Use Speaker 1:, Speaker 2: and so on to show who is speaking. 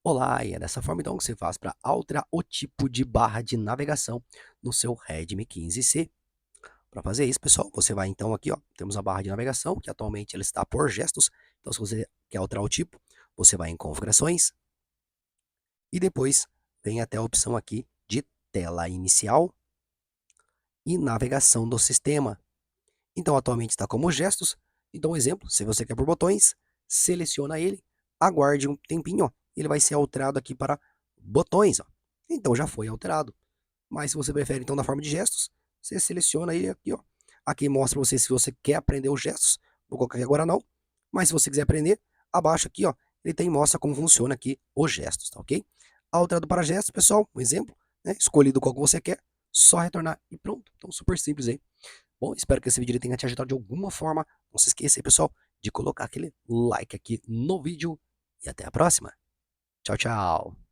Speaker 1: Olá, e é dessa forma então que você faz para alterar o tipo de barra de navegação no seu Redmi 15C. Para fazer isso, pessoal, você vai então aqui, ó, temos a barra de navegação, que atualmente ela está por gestos. Então, se você quer alterar o tipo, você vai em configurações e depois vem até a opção aqui de tela inicial e navegação do sistema. Então, atualmente está como gestos. Então, um exemplo, se você quer por botões, seleciona ele, aguarde um tempinho, ó, ele vai ser alterado aqui para botões, ó. Então já foi alterado. Mas se você prefere então na forma de gestos, você seleciona ele aqui, ó. Aqui mostra para você se você quer aprender os gestos. Vou colocar aqui agora não. Mas se você quiser aprender, abaixo aqui, ó, ele tem mostra como funciona aqui os gestos, tá ok? Alterado para gestos, pessoal, um exemplo, né? Escolhido qual que você quer, só retornar e pronto. Então super simples aí. Bom, espero que esse vídeo tenha te ajudado de alguma forma. Não se esqueça aí, pessoal, de colocar aquele like aqui no vídeo e até a próxima. Tchau, tchau.